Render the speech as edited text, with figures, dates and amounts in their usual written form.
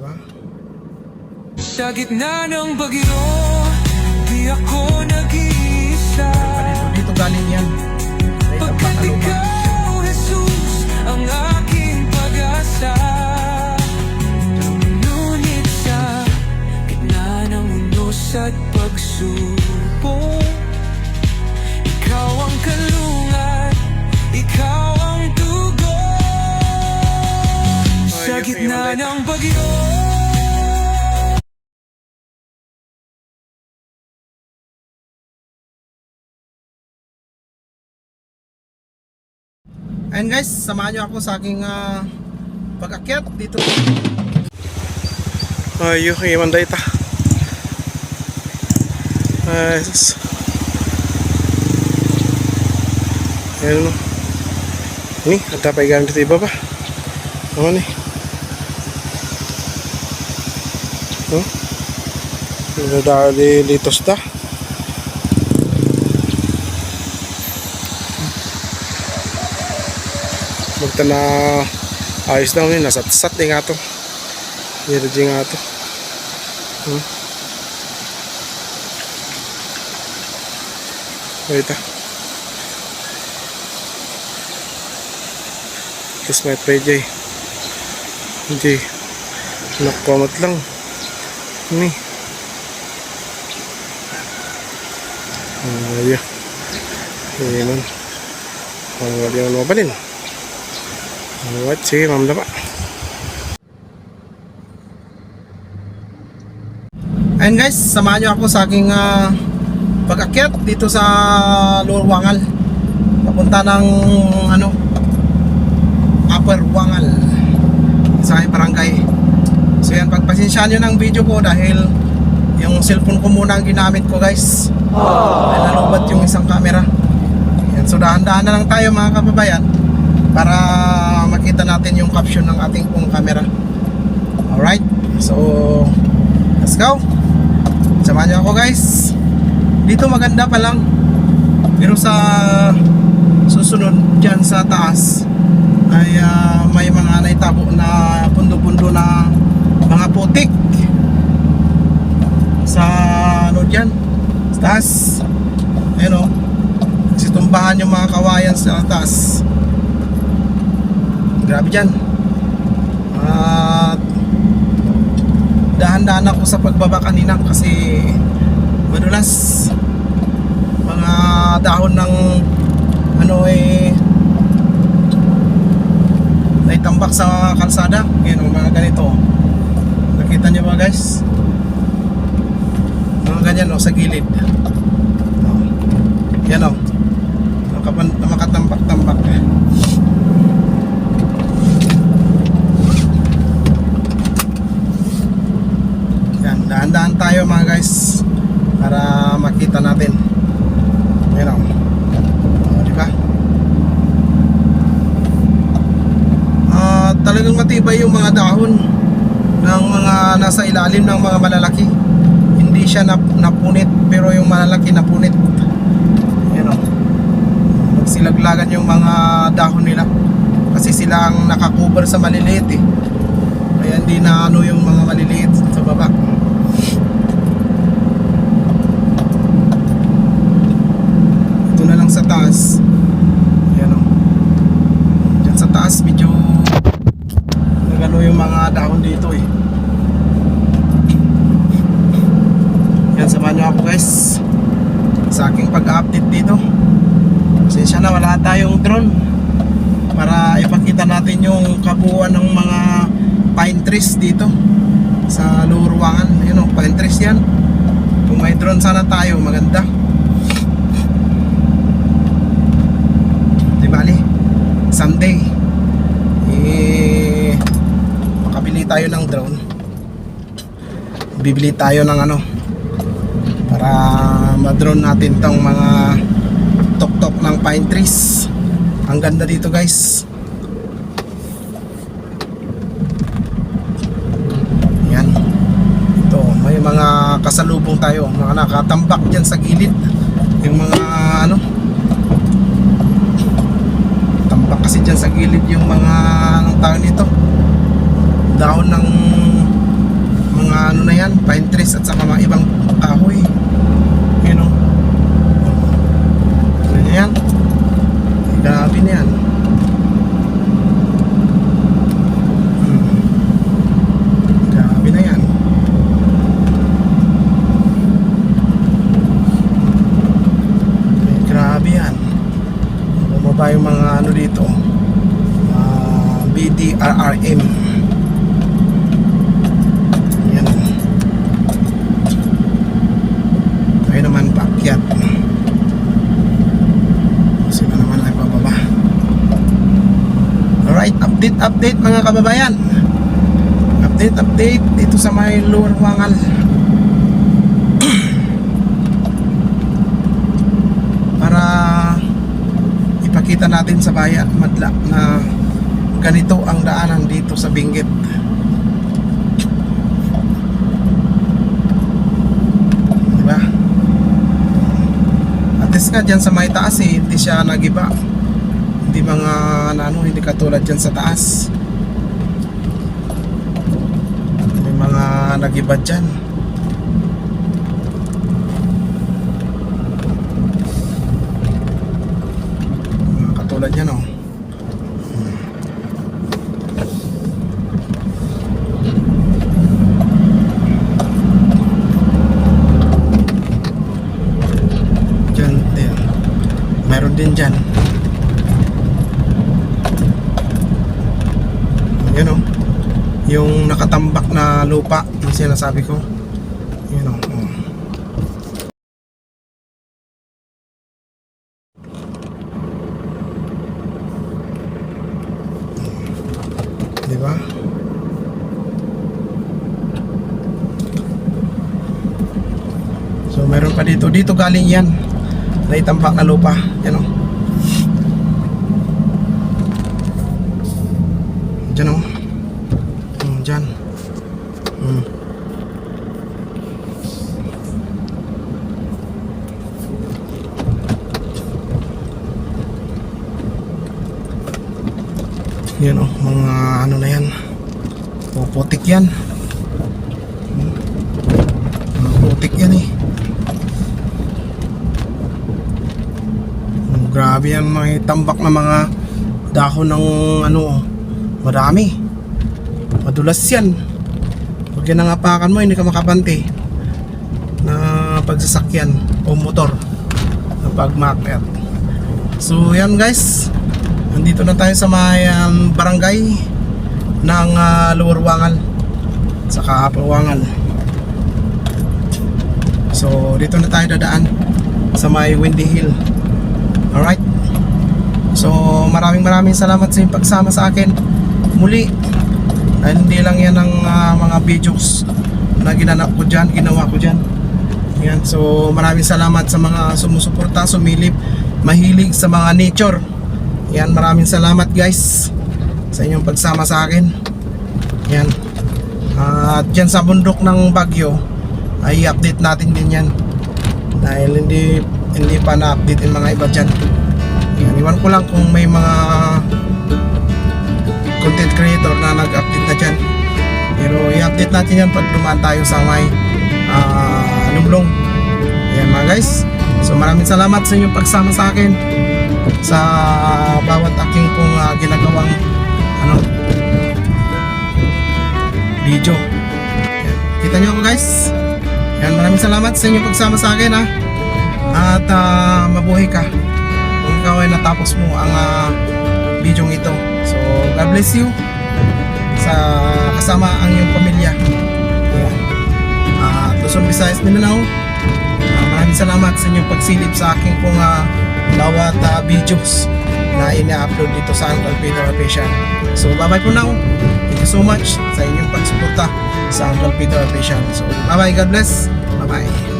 ba? Sa gitna ng bagyo, di ako nag-iisa. Dito galing yan. Pagkat ikaw, Jesus, ang aking pag-asa. Ngunit sa gitna ng unos at pagsubok, ikaw ang kalungan, ikaw ang tugon. Sa gitna ng bagyo. Ayan guys, samahan nyo ako sa aking pag-akyat dito. Ayo, iman day ta. Jesus. Ayan no. Ini, ada pa ikan dito iba pa. Ano ni? Oh. Ada di litos ta. Magta na ayos daw ni nasat-sat din nga to. Energy nga to. Wait ah. Tapos may try Jay. Hindi. Nakakamot lang. Ini. Ayan. Ayan man. Wala yung mabalin. What? Sige, ma'am na pa. Ayan guys, samahan nyo ako sa aking pag-akyat dito sa Lower Wangal. Papunta ng Upper Wangal sa aking barangay. So yan, pagpasensyaan nyo ng video ko dahil yung cellphone ko muna ang ginamit ko guys. Dahil nalubat yung isang camera. Yan, so dahan-dahan na lang tayo mga kababayan para makita natin yung caption ng ating pong camera. Alright, so let's go. Samahan nyo ako guys. Dito maganda pa lang, pero sa susunod dyan sa taas ay may mga naitabo na pundo-pundo na mga putik sa dyan sa taas. Ayun o, situmbahan yung mga kawayan sa taas. Grabe dyan. At dahan-dahan ako sa pagbaba kanina kasi madulas mga dahon ng naitambak sa kalsada. Yan o, mga ganito. Nakita nyo ba guys? Mga ganyan o, sa gilid. Yan o, makatambak-tambak. Dahan-dahan tayo mga guys para makita natin. Ayan o, diba? Talagang matibay yung mga dahon ng mga nasa ilalim ng mga malalaki. Hindi siya napunit, pero yung malalaki napunit. Ayan o, nagsilaglagan yung mga dahon nila kasi sila ang nakakover sa maliliit eh. Kaya hindi na yung mga maliliit sa baba. Ito na lang sa taas. Ayan o, dyan sa taas medyo nagano yung mga dahon dito eh. Yan, samahan nyo ako guys sa aking pag-update dito. Pasensya na, wala tayong drone para ipakita natin yung kabuuan ng mga pine trees dito sa Lower Wangal. Yun o, pine trees yan. Kung may drone sana tayo, maganda. Di bali, someday makabili tayo ng drone. Bibili tayo ng para ma-drone natin tong mga tok-tok ng pine trees. Ang ganda dito guys. Yan. Ito, may mga kasalubong tayo, mga nakatambak dyan sa gilid. Yung mga tambak kasi dyan sa gilid yung mga anong tawag nito, dahon ng mga ano na yan, pine trees at saka mga ibang kahoy. Yun o. Ano na yan? Grabe na yan. Grabe na yan. Grabe yan. Bumaba yung mga ano dito, BDRRM. Yan. Tayo naman paakyat. Sila naman ay pababa. Alright, update mga kababayan. Update dito sa may Lower Wangal. Para ipakita natin sa bayan madla na ganito ang daanan dito sa Benguet. Diba? At least nga dyan sa may taas hindi siya nagiba. Hindi mga ano, hindi katulad dyan sa taas. May mga nagiba dyan. Katulad yan oh. Dyan din. Meron din dyan. Yan o. Yung nakatambak na lupa, yung sinasabi ko. Yan o. Diba? So meron pa dito. Dito galing yan. Naitambak na lupa. Yan o. Diyan o. Diyan. Yan o. Mga ano na yan. Puputik yan. Mga putik yan eh. Grabe yan, may tambak na mga dahon ng ano, marami. Madulas yan. Pag yan ang apakan mo, hindi ka makabante na pagsasakyan o motor na pagmakyat. So yan guys, nandito na tayo sa may barangay ng Lower Wangal saka Upper Wangal. So dito na tayo dadaan sa may Windy Hill. Alright. So maraming salamat sa inyong pagsama sa akin muli. Dahil hindi lang yan ang mga videos na ginawa ko dyan. Yan. So maraming salamat sa mga sumusuporta, sumilip, mahilig sa mga nature. Yan, maraming salamat guys sa inyong pagsama sa akin. Yan. At dyan sa bundok ng Baguio ay update natin din yan. Dahil hindi pa na-update yung mga iba dyan. Yan, iwan ko lang kung may mga content creator na nag-update na dyan. Pero i-update natin yan pag dumaan tayo sa may Lunglong. Yan mga guys. So maraming salamat sa inyong pagsama sa akin sa bawat aking pong ginagawang video. Yan. Kita nyo ako guys. Yan, maraming salamat sa inyong pagsama sa akin ha. At mabuhay ka kung ikaw ay natapos mo ang video ito. So God bless you sa kasama ang iyong pamilya. Yan. Luzon, Visayas, Mindanao. Maraming salamat sa inyong pagsilip sa aking pong bawat videos na ina-upload dito sa Uncle Peter Official. So bye bye po now. Thank you so much sa inyong pagsuporta sa Uncle Peter Official. So bye bye, God bless. Bye bye.